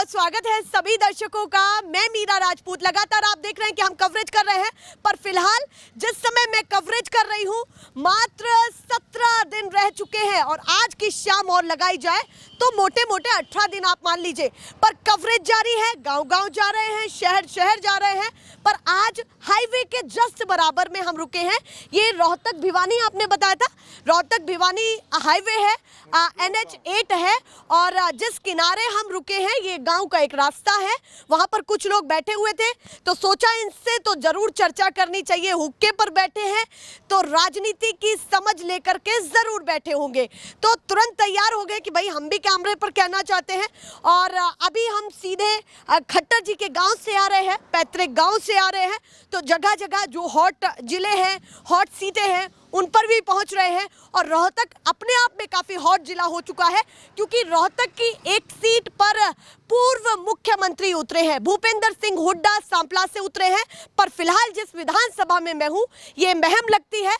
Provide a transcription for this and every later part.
बहुत स्वागत है सभी दर्शकों का। मैं मीरा राजपूत। लगातार आप देख रहे हैं कि हम कवरेज कर रहे हैं, पर फिलहाल जिस समय मैं कवरेज कर रही हूं मात्र 17 दिन रह चुके हैं और आज की शाम और लगाई जाए तो मोटे मोटे 18 दिन आप मान लीजिए। पर कवरेज जारी है, गांव-गांव जा रहे हैं, शहर जा रहे हैं। पर आज हाईवे के जस्ट बराबर में हम रुके हैं। ये रोहतक भिवानी आपने बताया था, रोहतक भिवानी हाईवे है, NH 8 है और जिस किनारे हम रुके हैं ये गांव का एक रास्ता है। वहां पर कुछ लोग बैठे हुए थे तो सोचा इनसे तो जरूर चर्चा करनी चाहिए। हुक्के पर बैठे हैं तो राजनीति की समझ लेकर के जरूर बैठे होंगे, तो तुरंत तैयार हो गए कि भाई हम भी कैमरे पर कहना चाहते हैं। और अभी हम सीधे खट्टर जी के गांव से आ रहे हैं, पैतृक गांव से आ रहे हैं। तो जगह जगह जो हॉट जिले हैं, हॉट सीटें हैं, उन पर भी पहुंच रहे हैं। और रोहतक अपने आप में काफी हॉट जिला हो चुका है क्योंकि रोहतक की एक सीट पर पूर्व मुख्यमंत्री उतरे हैं। भूपेंद्र सिंह हुड्डा सांपला से उतरे हैं। पर फिलहाल जिस विधानसभा में मैं हूं ये महम लगती है।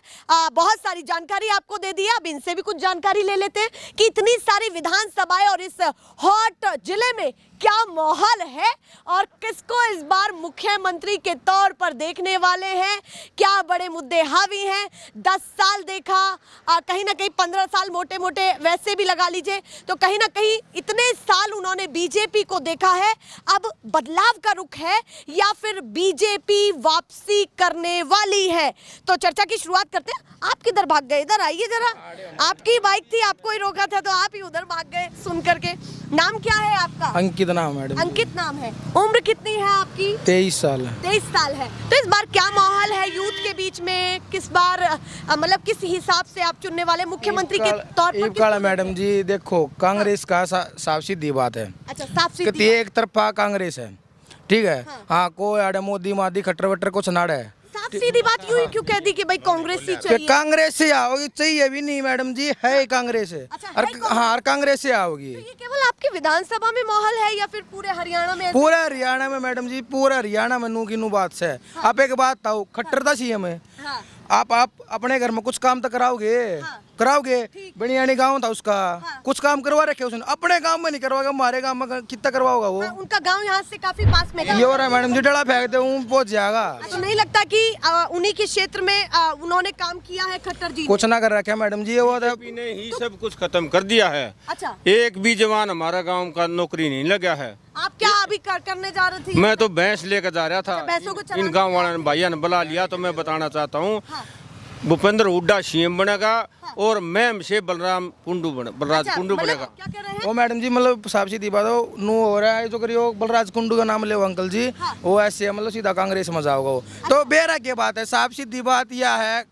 बहुत सारी जानकारी आपको दे दी है, अब इनसे भी कुछ जानकारी ले लेते हैं कि इतनी सारी विधानसभाएं और इस हॉट जिले में क्या माहौल है और किसको इस बार मुख्यमंत्री के तौर पर देखने वाले हैं, क्या बड़े मुद्दे हावी हैं। 10 साल देखा, कहीं ना कहीं 15 साल मोटे मोटे वैसे भी लगा लीजिए, तो कहीं ना कहीं इतने साल उन्होंने बीजेपी को देखा है। अब बदलाव का रुख है या फिर बीजेपी वापसी करने वाली है। तो चर्चा की शुरुआत करते हैं। आप किधर भाग गए? इधर आइए जरा। आपकी बाइक थी, आपको ही रोका था तो आप ही उधर भाग गए सुन करके। नाम क्या है आपका? अंकित नाम मैडम। अंकित नाम है। उम्र कितनी है आपकी? 23 साल है। 23 साल है। तो इस बार क्या माहौल है यूथ के बीच में? किस बार मतलब किस हिसाब से आप चुनने वाले मुख्यमंत्री के तौर पर? मैडम जी देखो, कांग्रेस का साफ सीधी बात है। अच्छा, साफ सीधी एक तरफा कांग्रेस है, ठीक है। हाँ, कोई आड़े मोदी मादी खट्टर वट्टर कुछ नाड़ है। साफ सीधी बात यूं ही क्यों कह दी कि भाई कांग्रेस ही चाहिए? कांग्रेस से आओगी चाहिए भी नहीं मैडम जी, है कांग्रेस है। हाँ, कांग्रेस से आओगी। तो ये केवल आपकी विधानसभा में माहौल है या फिर पूरे हरियाणा में? पूरा हरियाणा में मैडम जी, पूरा हरियाणा में नू की नू बात है। आप एक बात बताओ, खट्टर था सीएम है। आप अपने घर में कुछ काम तो कराओगे। बनियानी गांव था उसका, कुछ काम करवा रखे उसने। अपने गांव में नहीं करवाएगा, हमारे गांव में कितना करवाओगा वो? उनका गांव यहाँ से काफी पास में है। ये हो रहा है मैडम जी, डला फेंकते हूँ पहुंच जाएगा। तो नहीं लगता कि उन्हीं के क्षेत्र में उन्होंने काम किया है खट्टर जी? कुछ ना कर रखा है मैडम जी, ये वो ने ही सब कुछ खत्म कर दिया है। अच्छा, एक भी जवान हमारा गांव का नौकरी नहीं लगा है। आप क्या अभी करने जा रहे थे? मैं तो भैंस लेकर जा रहा था। इन गाँव वालों ने भैया ने बुला लिया। तो मैं बताना चाहता हूँ, भूपेंद्र हुड्डा सीएम बनेगा और मैम से बलराज कुंडू बनेगा। क्या कह रहे हैं? वो मैडम जी मतलब साफ सीधी बात हो रहा है जो करियो, बलराज कुंडू का नाम ले अंकल जी। वो ऐसे मतलब सीधा कांग्रेस में जाओगा वो। तो बेरा की बात है, साफ सीधी बात यह है,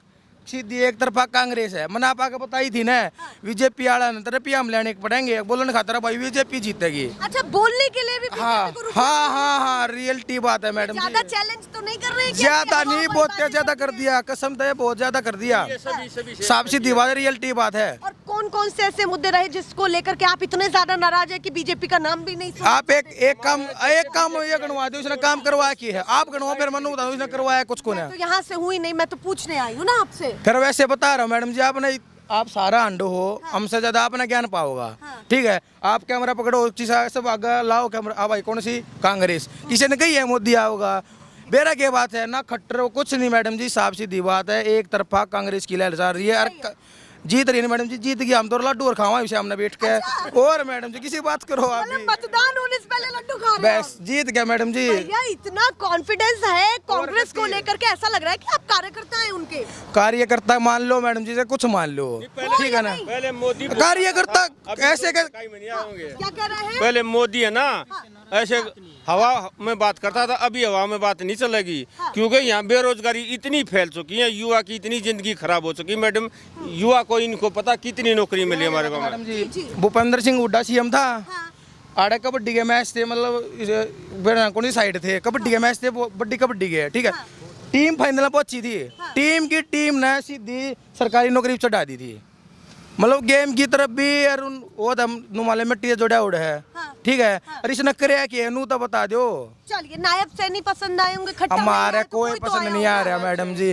सीधी एक तरफा कांग्रेस है। मैंने आप आगे बताई थी ना, बीजेपी वाला रुपया हम लेने पड़ेंगे, बोलने खातर भाई बीजेपी जीतेगी। अच्छा, बोलने के लिए भी हाँ, रियलिटी बात है मैडम जी। ज्यादा चैलेंज तो नहीं कर रहे हैं? ज्यादा नहीं, बहुत ज्यादा कर दिया, कसम तो बहुत ज्यादा कर दिया। साफ सीधी बात है, रियलिटी बात है। और कौन कौन से ऐसे मुद्दे रहे जिसको लेकर के आप इतने ज्यादा नाराज है कि बीजेपी का नाम भी नहीं सुना? आप एक काम ये गणवा दो, उसने काम करवाया की है। आप गणवा फिर मनु बताओ उसने करवाया कुछ को ना। तो यहाँ से हुई नहीं, मैं तो पूछने आई हूँ ना आपसे। फिर वैसे बता रहा हूँ मैडम जी, आप सारा अंडो हो, हमसे ज्यादा आपने ज्ञान पाओगा। ठीक है, आप कैमरा पकड़ो, सब आगे लाओ कैमरा। भाई कौन सी कांग्रेस? किसी ने कही है मोदी आओगा? बेरा की बात है ना, खट्टर कुछ नहीं मैडम जी, साफ सीधी बात है। एक तरफा कांग्रेस की लहर जा रही है और जीत रही है मैडम जी। जीत गया, हम तो लड्डू और खावा सामने बैठ के। और मैडम जी किसी बात करो, आप मतदान होने से पहले लड्डू खा रहे हो? बस जीत गया मैडम जी। भैया इतना कॉन्फिडेंस है कांग्रेस को लेकर के, ऐसा लग रहा है कि आप कार्यकर्ता हैं उनके। कार्यकर्ता मान लो मैडम जी से कुछ मान लो, ठीक है ना। पहले मोदी कार्यकर्ता ऐसे क्या कह रहे हैं? पहले मोदी है ना, ऐसे हवा में बात करता था, अभी हवा में बात नहीं चलेगी। क्योंकि यहाँ बेरोजगारी इतनी फैल चुकी है, युवा की इतनी जिंदगी खराब हो चुकी मैडम। युवा को इनको पता कितनी नौकरी मिली हमारे गाँव में। जी, भूपेंद्र सिंह हुड्डा सीएम था। आड़े कबड्डी के मैच थे, मतलब कौन सी साइड थे, कबड्डी के मैच थे, बड्डी कबड्डी के, ठीक है। टीम फाइनल पहुंची थी, टीम ने सीधी सरकारी नौकरी चढ़ा दी थी। मतलब गेम की तरफ भी और वो नुमाले मिट्टी जोड़ा उड़ है। हाँ। ठीक है। और इसने करे कि नू तो बता दो। चलिए, नायब सैनी पसंद आए होंगे, खट्टा हमारे वाला तो कोई तो पसंद आया नहीं आ होगा। रहा मैडम जी।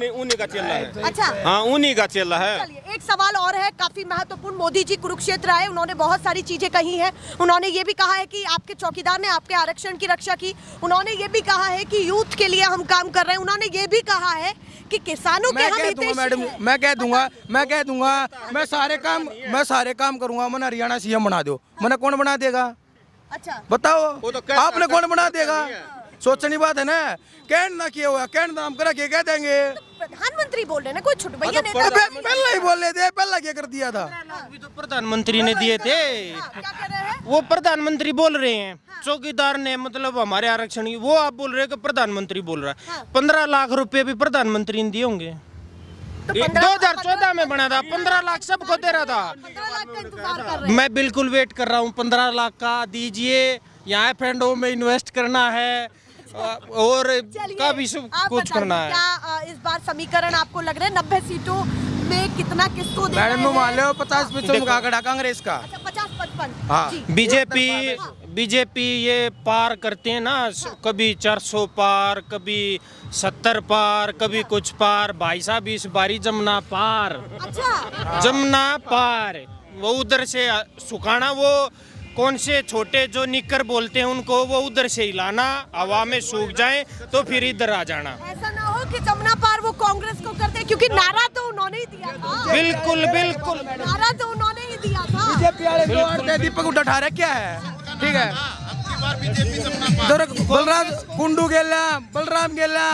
उन्हीं का चेला है। अच्छा, हाँ, उन्हीं का चेला है। चलिए, एक सवाल और है, काफी महत्वपूर्ण। मोदी जी कुरुक्षेत्र आए, उन्होंने बहुत सारी चीजें कही हैं। उन्होंने ये भी कहा है कि आपके चौकीदार ने आपके आरक्षण की रक्षा की। उन्होंने ये भी कहा है कि यूथ के लिए हम काम कर रहे हैं। उन्होंने ये भी कहा है कि किसानों के मैं हम कह दूंगा हितैषी मैडम, हैं। मैं कह दूंगा मैं सारे काम करूंगा। मैंने हरियाणा सीएम बना दो, मैंने कौन बना देगा? अच्छा, बताओ वो तो कैसा आपने कौन बना कैसा देगा? नहीं है। सोचनी बात है ना। कैंड ना किया हुआ, कैंड नाम करा के कह देंगे। प्रधानमंत्री बोल रहे हैं ना, कोई छोटे भैया नेता अबे नहीं। पहले ही बोल रहे थे, पहला क्या कर दिया था? भी तो प्रधानमंत्री ने दिए थे। हाँ, क्या कह रहे हैं? वो प्रधानमंत्री बोल रहे हैं, चौकीदार ने मतलब हमारे आरक्षण की, वो आप बोल रहे हैं कि प्रधानमंत्री बोल रहा है। 15 लाख रुपए भी प्रधानमंत्री ने दिए होंगे। तो 2014 में बना था, 15 लाख सबको दे रहा था। 15 लाख का इंतजार कर रहे हैं। मैं बिल्कुल वेट कर रहा हूँ, 15 लाख का दीजिए। यहाँ एफ&ओ में इन्वेस्ट करना है और चलिए, काफी सब आप कुछ बताइए, करना है। क्या इस बार समीकरण आपको लग रहा है 90 सीटों में कितना किसको देना मैडम है? नु मान लो 50% का आंकड़ा कांग्रेस का। अच्छा, 50-55। हाँ। जी। बीजेपी ये पार करते हैं ना, कभी 400 पार, कभी 70 पार, कभी कुछ पार। भाई साहब इस बारी जमुना पार, अच्छा, जमुना पार। वो उधर से सुखाना, वो कौन से छोटे जो निकर बोलते हैं उनको, वो उधर से हिलाना, हवा में सूख जाए तो फिर इधर आ जाना। ऐसा ना हो कि जमुना पार वो कांग्रेस को करते, क्योंकि नारा तो उन्होंने ही दिया था। बिल्कुल बिल्कुल। नारा तो उन्होंने ही दिया था। बीजेपी वाले जो औरतें दीपक उठा रहे क्या है? ठीक है। बलराम कुंडू गेला, बलराम गेला,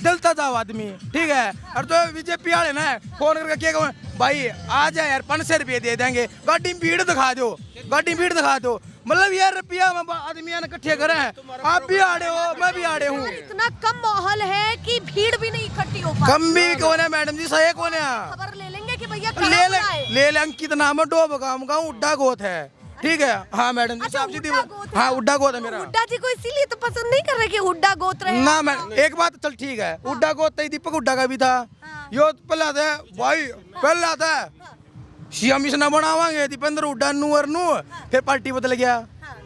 जलता था आदमी। ठीक है। और तो बीजेपी वाले ना फोन करके क्या कहूं, भाई आ जाए यार 500 रुपये दे देंगे, गाड़ी में भीड़ दिखा दो, गाड़ी में भीड़ दिखा दो। मतलब यार रुपया आदमी इकट्ठे करे हैं। आप भी आड़े हो, मैं भी आड़े हूँ। इतना कम माहौल है कि भीड़ भी नहीं इकट्ठी हो पाती। कम भी कौन है मैडम जी, सही कौन है? खबर ले लेंगे कि भैया ले कहाँ ले बुलाए? ले ले अंकित नाम है, डोब गाँव उड्डा गोत है। ठीक है। हाँ मैडम जी, अच्छा, साफ सीधी हुड्डा बात। गोत है। हाँ उड्डा गोत है मेरा। हुड्डा जी को इसीलिए तो पसंद नहीं कर रहे कि हुड्डा गोत्र है। ना मैं एक बात चल ठीक है, उड्डा गोत तो दीपक उड्डा का भी था। यो पहले आता है भाई, पहले आता है सीएम इसने बनावांगे दीपेंद्र हुड्डा नू और नू, फिर पार्टी बदल गया।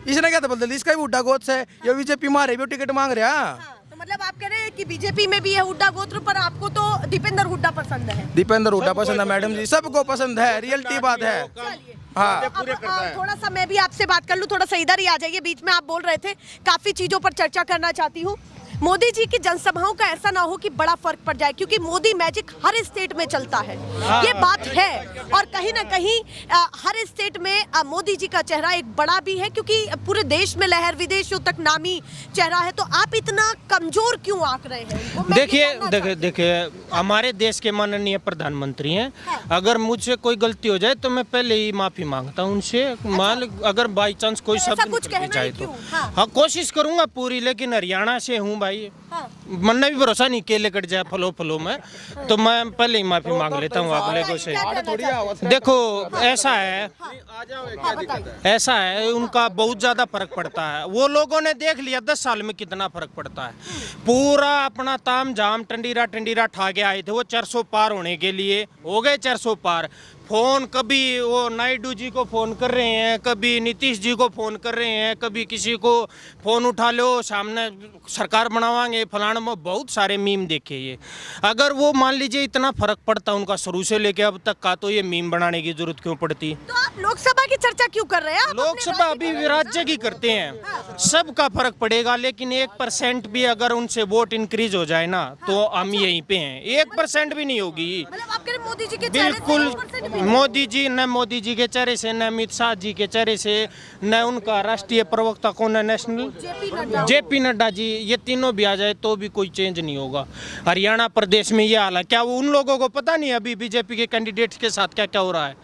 इसने क्या था बदल, इसका भी हुड्डा गोत से। ये बीजेपी मारे भी टिकट मांग रहा। हाँ, तो मतलब आप कह रहे हैं कि बीजेपी में भी है हुड्डा गोत्र, पर आपको तो दीपेंद्र हुड्डा पसंद है। दीपेंद्र हुड्डा पसंद है मैडम जी, सबको पसंद है, रियलिटी बात है। चलिए, हाँ। अब, थोड़ा सा मैं भी आपसे बात कर लूं, थोड़ा सा इधर ही आ जाइए, बीच में आप बोल रहे थे, काफी चीजों पर चर्चा करना चाहती हूँ। मोदी जी की जनसभाओं का ऐसा ना हो कि बड़ा फर्क पड़ जाए, क्योंकि मोदी मैजिक हर स्टेट में चलता है, ये बात है। और कहीं ना कहीं हर स्टेट में मोदी जी का चेहरा एक बड़ा भी है, क्योंकि पूरे देश में लहर विदेशों तक नामी चेहरा है। तो आप इतना कमजोर क्यों आंक रहे हैं उनको? मैं ये जानना चाहती हूँ। देखिए हमारे देश के माननीय प्रधानमंत्री हैं। अगर मुझसे कोई गलती हो जाए तो मैं पहले ही माफी मांगता हूँ उनसे। मान अगर बाई चांस कोई तो ऐसा शब्द कुछ कहना निकल जाए ही तो क्यों? हाँ। हाँ कोशिश करूंगा पूरी, लेकिन हरियाणा से हूँ भाई, हाँ। मन ने भी भरोसा नहीं केले कट जाए फलों में, तो मैं पहले ही माफी मांग लेता हूँ अगले को से। देखो ऐसा है, ऐसा है उनका बहुत ज्यादा फर्क पड़ता है। वो लोगों ने देख लिया 10 साल में कितना फर्क पड़ता है। पूरा अपना ताम झाम टंडीरा ठा के आए थे वो 400 पार होने के लिए, हो गए 400 पार। फोन कभी वो नायडू जी को फोन कर रहे हैं, कभी नीतीश जी को फोन कर रहे हैं, कभी किसी को फोन उठा लो सामने सरकार बनावांगे फलाना में, बहुत सारे मीम देखे ये। अगर वो मान लीजिए इतना फर्क पड़ता उनका शुरू से लेके अब तक का, तो ये मीम बनाने की जरूरत क्यों पड़ती? तो आप लोकसभा की चर्चा क्यों कर रहे हैं? आप अपने लोकसभा राज्य अभी में- राज्य की करते हैं, सबका फर्क पड़ेगा, लेकिन 1% भी अगर उनसे वोट इंक्रीज हो जाए ना तो हम यहीं पे हैं। 1% भी नहीं होगी। मतलब आप कह रहे हैं मोदी जी के चेहरे से बिल्कुल 1% भी? मोदी जी, न मोदी जी के चेहरे से, न अमित शाह जी के चेहरे से, न उनका राष्ट्रीय प्रवक्ता कौन है, नेशनल जेपी नड्डा जी, ये तीनों भी आ जाए तो भी कोई चेंज नहीं होगा। हरियाणा प्रदेश में ये हाल है, क्या वो उन लोगों को पता नहीं अभी बीजेपी के कैंडिडेट के साथ क्या क्या हो रहा है?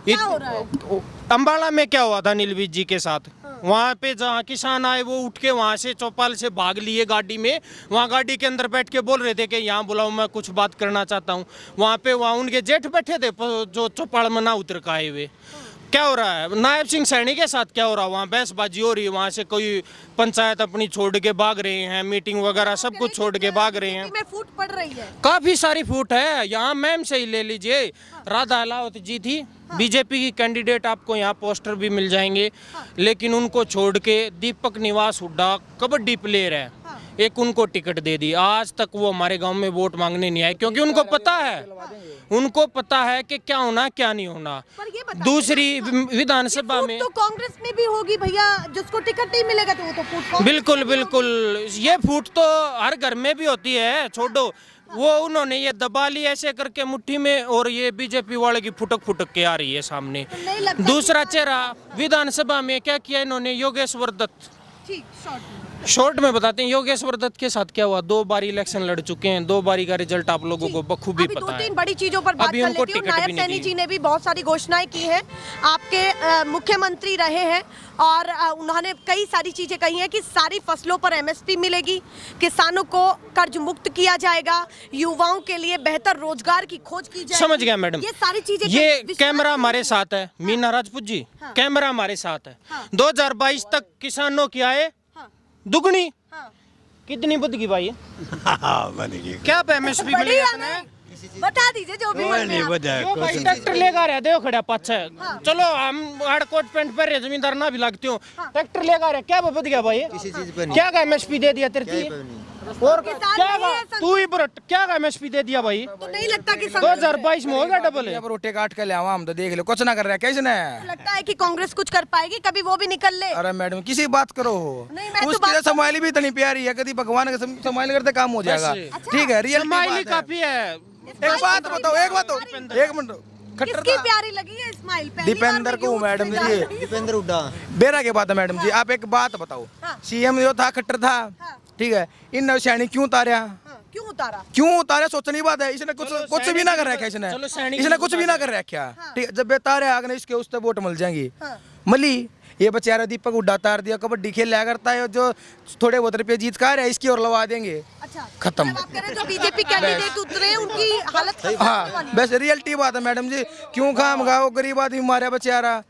क्या हो रहा है? अम्बाला में क्या हुआ था नीलवीर जी के साथ? वहाँ पे जहाँ किसान आए वो उठ के वहाँ से चौपाल से भाग लिए गाड़ी में, वहाँ गाड़ी के अंदर बैठ के बोल रहे थे कि यहाँ बुलाओ मैं कुछ बात करना चाहता हूँ। वहाँ उनके जेठ बैठे थे जो चौपाल में ना उतर के आए हुए। क्या हो रहा है नायब सिंह सैनी के साथ, क्या हो रहा है वहाँ बहसबाजी हो रही है, वहाँ से कोई पंचायत अपनी छोड़ के भाग रहे हैं, मीटिंग वगैरह सब कुछ छोड़ के भाग रहे हैं। में फूट पड़ रही है, काफी सारी फूट है यहाँ। मैम से ही ले लीजिए, राधा अलावत जी थी बीजेपी की कैंडिडेट, आपको यहाँ पोस्टर भी मिल जाएंगे, लेकिन उनको छोड़ के दीपक निवास हुड्डा कबड्डी प्लेयर है, एक उनको टिकट दे दी। आज तक वो हमारे गांव में वोट मांगने नहीं आए, क्योंकि उनको पता है कि क्या होना क्या नहीं होना। पर ये बताइए, दूसरी विधानसभा में तो कांग्रेस में भी होगी भैया, जिसको टिकट नहीं मिलेगा तो वो तो फूट बिल्कुल बिल्कुल, ये फूट तो हर घर में भी होती है, छोड़ो वो उन्होंने ये दबा ली ऐसे करके मुट्ठी में, और ये बीजेपी वाले की फुटक के आ रही है सामने। दूसरा चेहरा विधानसभा में क्या किया इन्होंने, योगेश्वर दत्त। ठीक, शॉर्ट में बताते हैं योगेश्वर दत्त के साथ क्या हुआ। 2 बार इलेक्शन लड़ चुके हैं, 2 बारी का रिजल्ट आप लोगों को बखूबी पता है। 2-3 बड़ी चीजों पर बात कर लेती हूँ। नायब सैनी जी ने भी बहुत सारी घोषणाएं की हैं, आपके मुख्यमंत्री रहे हैं, और उन्होंने कई सारी चीजें कही हैं कि सारी फसलों पर MSP मिलेगी, किसानों को कर्ज मुक्त किया जाएगा, युवाओं के लिए बेहतर रोजगार की खोज की जाएगी। समझ गया मैडम, ये सारी चीजें। ये कैमरा हमारे साथ है, मीना राजपूत जी, कैमरा हमारे साथ है। 2022 तक किसानों की आय दुगनी, कितनी बदगी भाई क्या MSP मिली है? बता दीजिए जो भी ट्रैक्टर लेकर आ देखो खड़ा पाछे। चलो हम हार्ड कोट पैंट पहन रहे, जमींदार ना भी लगते हो, ट्रैक्टर लेकर क्या बद गया भाई, क्या का MSP दे दिया तेरे, और क्या तू ही क्या का MSP दे दिया भाई। तो नहीं लगता कि 2022 में होगा डबल है। रोटे काट के ले हम तो देख लो, कुछ ना कर रहा है कैसे ना। लगता है कि कांग्रेस कुछ कर पाएगी, कभी वो भी निकल ले। अरे मैडम किसी बात करो, नहीं, मैं तो उसकी बात समाइली भी इतनी प्यारी है, कभी भगवान का समाइल करते काम हो जाएगा। ठीक है, रियल स्माइली काफी है। एक बात बताओ, एक मिनट, किसकी प्यारी लगी है स्माइल? दीपेंद्र को मैडम जी, दीपेंद्र हुड्डा बेरा के बात है मैडम जी। आप एक बात बताओ, CM जो था खट्टर था, ठीक है, इन सैनी क्यों उतारा? क्यों उतारे सोचने की बात है। इसने कुछ भी ना कर रखा, इसने कुछ भी ना कर रखा। ठीक है, जब बेतारे आगने इसके उस वोट मिल जाएंगी। मली ये बेचारा दीपक हुड्डा तार दिया, कबड्डी खेल लिया करता है, जो थोड़े बहुत रुपये जीत का है इसकी और लगा देंगे। अच्छा, खत्म। आप कह रहे हैं जो बीजेपी कैंडिडेट उतरे उनकी हालत हाँ बस रियलिटी बात है मैडम जी, क्यों खाम गाओ गरीब आदमी मारे बेचारा,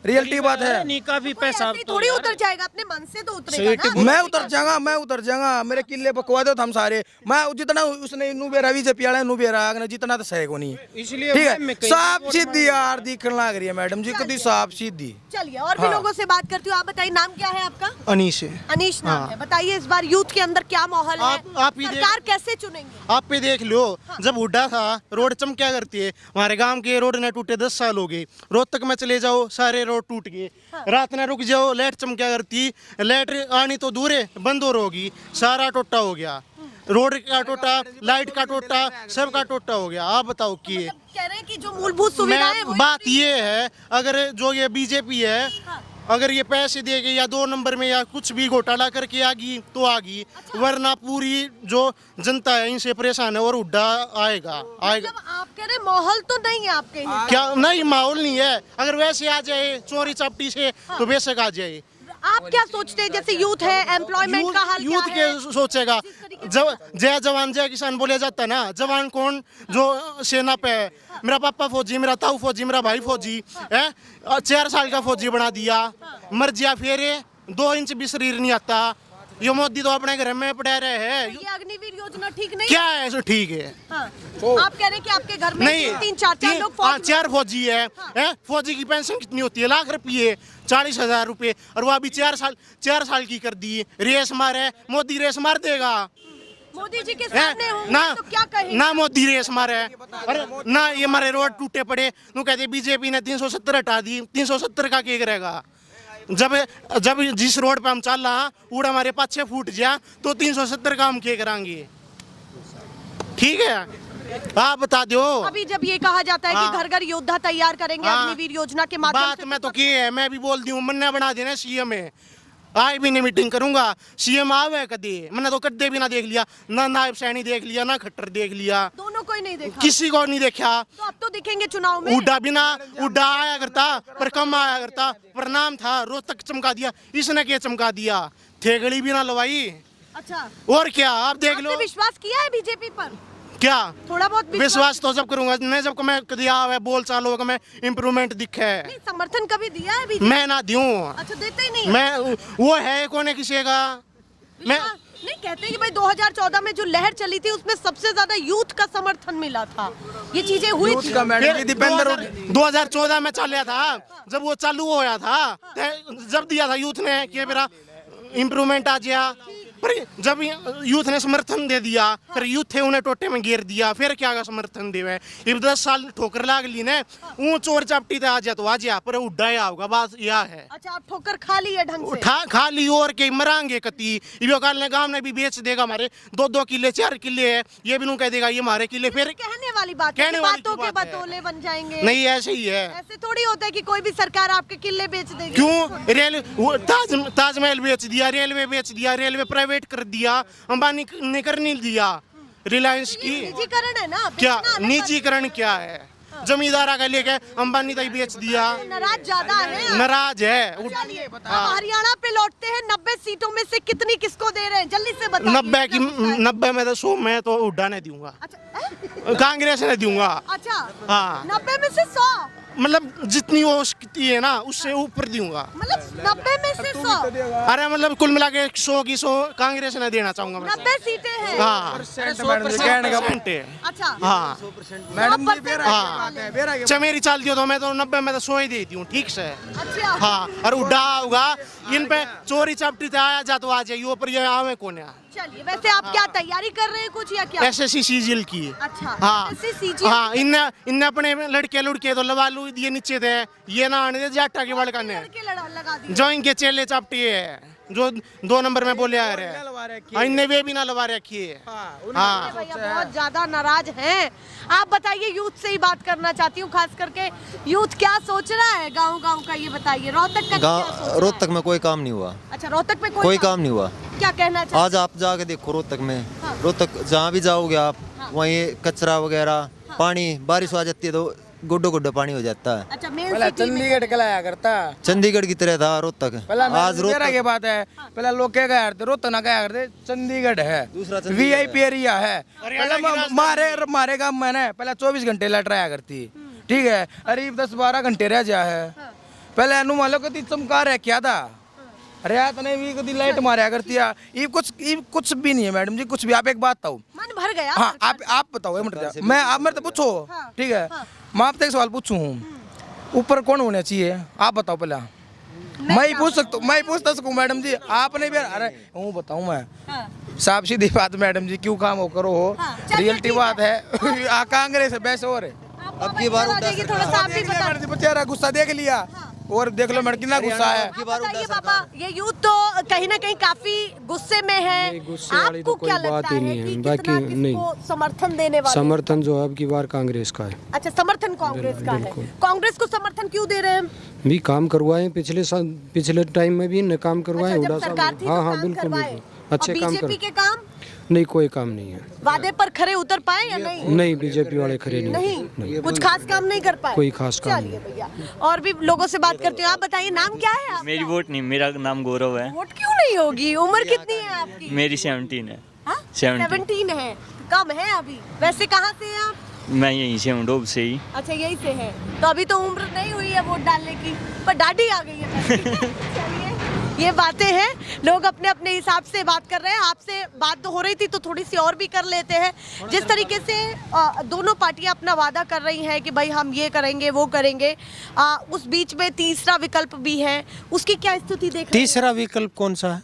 रियलिटी बात है। काफी पैसा थोड़ी उतर जाएगा, अपने मन से तो उतरेगा ना। मैं उतर जाऊंगा, मेरे किले बकवा दो हम सारे, मैं जितना उसने नुबेरा भी पियाड़ा नुबेरा जितना तो सही को नहीं, इसलिए ठीक है। साफ सीधी यार दिखने लग रही है मैडम जी, कभी साफ सीधी। चलिए और भी लोगों से बात करती हूँ। आप बताइए नाम क्या है आपका? अनीश है। अनीश नाम है। बताइए इस बार यूथ के अंदर क्या माहौल है, आप ही सरकार कैसे चुनेंगे? आप भी देख लो, जब हुड्डा था रोड चमक्या करती है, हमारे गांव के रोड ने टूटे 10 साल हो गए। रोहतक में चले जाओ सारे रोड टूट गए, रात में रुक जाओ लाइट चमक्या करती, लाइट आनी तो दूर है बंद हो होगी, सारा टोटा हो गया, रोड का टोटा, लाइट का टोटा, सब का टोटा हो गया। आप बताओ कि कह रहे हैं कि जो मूलभूत सुविधाएं मैं बात ये है, अगर जो ये बीजेपी है अगर ये पैसे देगी या 2 नंबर में या कुछ भी घोटाला करके आगी तो आगी, वरना पूरी जो जनता है इनसे परेशान है और हुड्डा आएगा। मतलब आप कह रहे माहौल तो नहीं है आपके यहाँ? क्या नहीं, माहौल नहीं है। अगर वैसे आ जाए चोरी चपटी से तो बेशक आ जाए। आप क्या सोचते हैं, जैसे यूथ है, एम्प्लॉयमेंट का हाल क्या यूथ है? के सोचेगा, जय जवान जय किसान बोले जाता है ना, जवान कौन जो सेना पे है। मेरा पापा फौजी, मेरा ताऊ फौजी, मेरा भाई फौजी है, 4 साल का फौजी बना दिया, मर जिया फिर 2 इंच भी शरीर नहीं आता। ये मोदी तो अपने घर में पड़ा रहे हैं। ये अग्निवीर योजना ठीक नहीं क्या है? ऐसा ठीक है। हाँ। आप कह रहे हैं कि आपके घर में नहीं 3-4 लोग फौज में? 4 फौजी है, फौजी की पेंशन कितनी होती है? लाख रुपये, 40,000 रुपये, और वो अभी 4 साल की कर दी। रेस मारे, मोदी रेस मार देगा। मोदी जी के सामने होंगे तो क्या कहेंगे? ना मोदी रेस मारे, अरे ना ये हमारे रोड टूटे पड़े, तो कहते बीजेपी ने 370 हटा दी। 370 का क्या करेगा? जब जिस रोड पे हम चल रहा उड़ हमारे 5-6 फुट जा तो 370 का हम क्या कराएंगे? ठीक है, आप बता दो। अभी जब ये कहा जाता है कि घर घर योद्धा तैयार करेंगे अग्निवीर योजना के माध्यम बात से, मैं तो की है, मैं भी बोल दी हूँ, मन्ना बना देना CM है। आज भी नहीं मीटिंग करूंगा, CM आवे कदे, मैंने तो कदे भी ना देख लिया, ना नायब सैनी देख लिया, ना खट्टर देख लिया, दोनों को ही नहीं देखा, किसी को नहीं देखा। तो अब तो दिखेंगे चुनाव में। उड्डा आया करता पर कम आया करता, पर नाम था, रोहतक चमका दिया, इसने क्या चमका दिया? थेगड़ी भी ना लवाई। अच्छा, और क्या? आप देख लो। विश्वास किया है बीजेपी पर? क्या थोड़ा बहुत विश्वास तो जब करूंगा मैं जब मैं दिया है बोल चाल होगा मैं इम्प्रूवमेंट दिखे है नहीं, समर्थन कभी दिया है बीजेपी? मैं ना दूं अच्छा, देते ही नहीं। मैं वो है कौन है किसी का मैं नहीं, कहते हैं कि भाई 2014 में जो लहर चली थी उसमें सबसे ज्यादा यूथ का समर्थन मिला था, ये चीजें हुई थी। का मैडम जी दीपेंद्र 2014 में चल था जब वो चालू होया था जब दिया था यूथ ने कि मेरा इम्प्रूवमेंट आ गया पर जब यूथ ने समर्थन दे दिया फिर यूथ थे उन्हें टोटे में घेर दिया फिर क्या का समर्थन देवे अब 10 साल ठोकर लाग ली ने वो चोर चापटी आ जा तो आ जा पर उड्डाया होगा बात यह है। अच्छा, आप ठोकर खा ली है ढंग से? खा ली और के मरांगे कती इबो काल ने गांव ने भी बेच देगा हमारे 2-2 किले 4 किले है ये भी नू कह देगा ये हमारे किले फिर कहने वाली बात है, कहने वाली बातों के बात है। बतौले बन जाएंगे। नहीं ऐसे ही है ऐसे थोड़ी होता है कि कोई भी सरकार आपके किले बेच देगी। क्यों रेल ताजमहल बेच दिया रेलवे प्राइवेट कर दिया अंबानी ने कर नहीं दिया रिलायंस की निजीकरण है ना, क्या बेचना अलग निजीकरण क्या है जमींदारा का लेके अंबानी तक बेच दिया नाराज ज्यादा है। नाराज है चलिए, अब हरियाणा पे लौटते हैं। 90 सीटों में से कितनी किसको दे रहे हैं, जल्दी से बताइए। 90 में तो 100 में तो हुड्डा ने दूंगा अच्छा, कांग्रेस ने दूंगा अच्छा, हाँ 90 में से 100, मतलब जितनी वो सकती है ना उससे ऊपर दूंगा मतलब 90 में से 100, अरे मतलब कुल मिला के 100 की 100 कांग्रेस ने देना चाहूंगा मैं 90 सीटें हैं। हाँ मैडम जी कहने का परसेंट है अच्छा, हाँ मैडम जी हाँ अच्छा मेरी चाल दियो तो मैं तो 90 में तो 100 ही देती हूँ ठीक से अच्छा, हाँ और उड्डा होगा इन पे चोरी चापटी से आया जा तो आ जाइए ऊपर ये आवे कौन है चलिए। वैसे आप क्या तैयारी कर रहे हैं कुछ या क्या? एसएससी सीजीएल की अच्छा, हाँ SSC CGL हाँ इनने अपने लड़के तो लवा लू दिए नीचे थे ये ना आने दे जाटा के बड़का ने लड़के लगा दिए। जो इनके चेले चापटी है जो 2 नंबर में बोले आ रहे हैं इनने वे भी ना लवा रखी है हाँ भैया बहुत ज्यादा नाराज हैं। आप बताइए, यूथ से ही बात करना चाहती हूँ, खास करके यूथ क्या सोच रहा है गांव का, ये बताइए। रोहतक का क्या सोच रहा है? रोहतक में कोई काम नहीं हुआ। अच्छा, रोहतक में कोई काम नहीं हुआ। क्या कहना चाहते आज आप जाके देखो रोहतक में, रोहतक जहाँ भी जाओगे आप वहीं कचरा वगैरह पानी बारिश आ जाती है तो गुड्डो पानी हो जाता है। अच्छा, मेन पहले सिटी में चंडीगढ़ कलाया करता चंडीगढ़ की तरह था रोहतक। आज रोहतक की बात है पहले लोग क्या कहा करते रोहतक ना कहा करते चंडीगढ़ है दूसरा चंडीगढ़ वीआईपी एरिया है। पहले मारे गांव में ना पहले 24 घंटे लाइट रहा करती ठीक है अरे 10-12 घंटे रह जा है पहले अनुमालो कति चमका रह क्या था रियात ने भी कभी लाइट मारा करती है ये कुछ भी नहीं है मैडम जी कुछ भी। आप एक बात बताओ, मन भर गया। हाँ आप बताओ मैं आप मेरे से पूछो ठीक है मैं आपसे एक सवाल पूछूं ऊपर कौन होना चाहिए आप बताओ पहले। मैं ही पूछ सकता हूँ मैं ही पूछता सकूँ मैडम जी आपने भी अरे हूँ बताऊँ मैं साफ सीधी बात मैडम जी क्यों काम हो करो हो रियलिटी बात है कांग्रेस है बेस और है अब की बार थोड़ा सा आप भी बता बेचारा गुस्सा देख लिया और देख लो मैडम कितना गुस्सा है। बताइए बाबा, ये यूथ तो कहीं ना कहीं काफी गुस्से में है, आपको क्या लगता है कि कितना किसको समर्थन देने वाले? समर्थन जो है अब की बार कांग्रेस का है। अच्छा, समर्थन कांग्रेस का है। कांग्रेस को समर्थन क्यों दे रहे हैं? भी काम करवाए पिछले टाइम में भी इन्हें काम करवाए अच्छा, जब सरकार थी तो काम बिल्कुल करवाए। अच्छे और काम बीजेपी के काम नहीं कोई काम नहीं है। वादे पर खरे उतर पाए या नहीं? नहीं बीजेपी वाले खड़े नहीं, कुछ खास काम नहीं कर पाए। कोई खास काम चलिए भैया, और भी लोगों से बात करती हूँ। आप बताइए, नाम क्या है आपका? मेरी वोट नहीं, मेरा नाम गौरव है। वोट क्यों नहीं होगी? उम्र कितनी है आपकी? मेरी 17 है। हाँ? 17 है, कम है अभी। वैसे कहाँ से हैं आप? मैं यहीं से हूँ, डोब से ही। अच्छा, यही से है तो अभी तो उम्र नहीं हुई है वोट डालने की, पर दाढ़ी आ गई है। चलिए, ये बातें हैं, लोग अपने अपने हिसाब से बात कर रहे हैं। आपसे बात तो हो रही थी तो थोड़ी सी और भी कर लेते हैं। जिस तरीके से दोनों पार्टियां अपना वादा कर रही हैं कि भाई हम ये करेंगे वो करेंगे, उस बीच में तीसरा विकल्प भी है, उसकी क्या स्थिति देख रहे हैं? तीसरा विकल्प कौन सा है?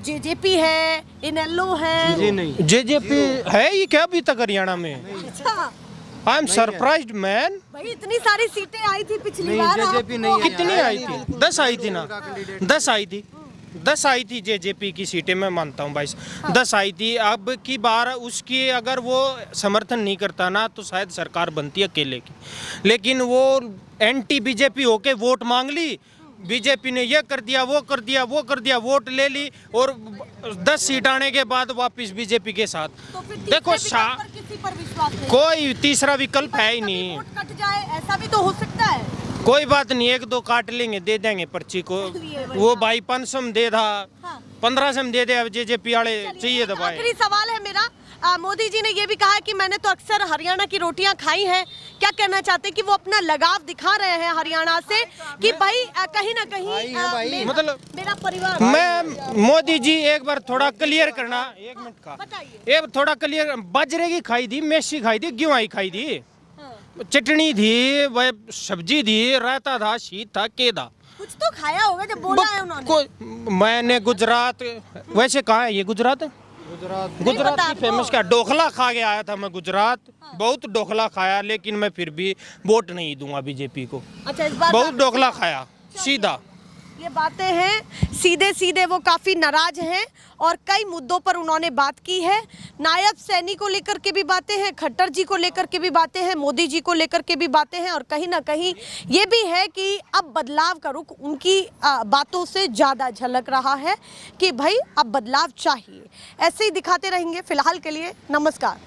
जेजेपी है, इनेलो है। जेजेपी है ही क्या अभी तक हरियाणा में? अच्छा, आई एम सरप्राइज्ड मैन। भाई इतनी सारी सीटें आई थी पिछली बार, कितनी आई थी? 10 आई थी ना, 10 आई थी जेजेपी की सीटें। मैं मानता हूँ 22 10 आई थी। अब की बार उसकी अगर वो समर्थन नहीं करता ना तो शायद सरकार बनती अकेले की, लेकिन वो एंटी बीजेपी होके वोट मांग ली। बीजेपी ने ये कर दिया वो कर दिया वो कर दिया, वोट ले ली और 10 सीट आने के बाद वापस बीजेपी के साथ। तो फिर देखो किसी पर विश्वास नहीं? कोई तीसरा विकल्प है ही नहीं। वोट कट जाए ऐसा भी तो हो सकता है। कोई बात नहीं, 1-2 काट लेंगे, दे देंगे पर्ची को। वो भाई 500 में दे था, 1500 में दे दे। अब जेजेपी वाले चाहिए दबाए। आखिरी सवाल है मेरा, मोदी जी ने ये भी कहा है कि मैंने तो अक्सर हरियाणा की रोटियां खाई हैं। क्या कहना चाहते हैं कि वो अपना लगाव दिखा रहे हैं हरियाणा से कि भाई कहीं ना कहीं मतलब मेरा परिवार। मैं मोदी जी एक बार थोड़ा क्लियर करना, एक मिनट का, बताइए। एक थोड़ा क्लियर, बाजरे की खाई थी, मेसी खाई थी, गेहूं खाई थी, चटनी थी, वह सब्जी थी, रायता था, शीत था, केदा, कुछ तो खाया होगा जब बोला है उन्होंने। मैंने गुजरात, वैसे कहाँ है ये गुजरात? गुजरात की फेमस क्या, डोखला खा के आया था मैं गुजरात। बहुत डोखला खाया, लेकिन मैं फिर भी वोट नहीं दूंगा बीजेपी को। अच्छा, इस बार बहुत डोखला खाया सीधा। ये बातें हैं, सीधे सीधे वो काफ़ी नाराज हैं और कई मुद्दों पर उन्होंने बात की है। नायब सैनी को लेकर के भी बातें हैं, खट्टर जी को लेकर के भी बातें हैं, मोदी जी को लेकर के भी बातें हैं और कहीं ना कहीं ये भी है कि अब बदलाव का रुख उनकी बातों से ज़्यादा झलक रहा है कि भाई अब बदलाव चाहिए। ऐसे ही दिखाते रहेंगे। फिलहाल के लिए नमस्कार।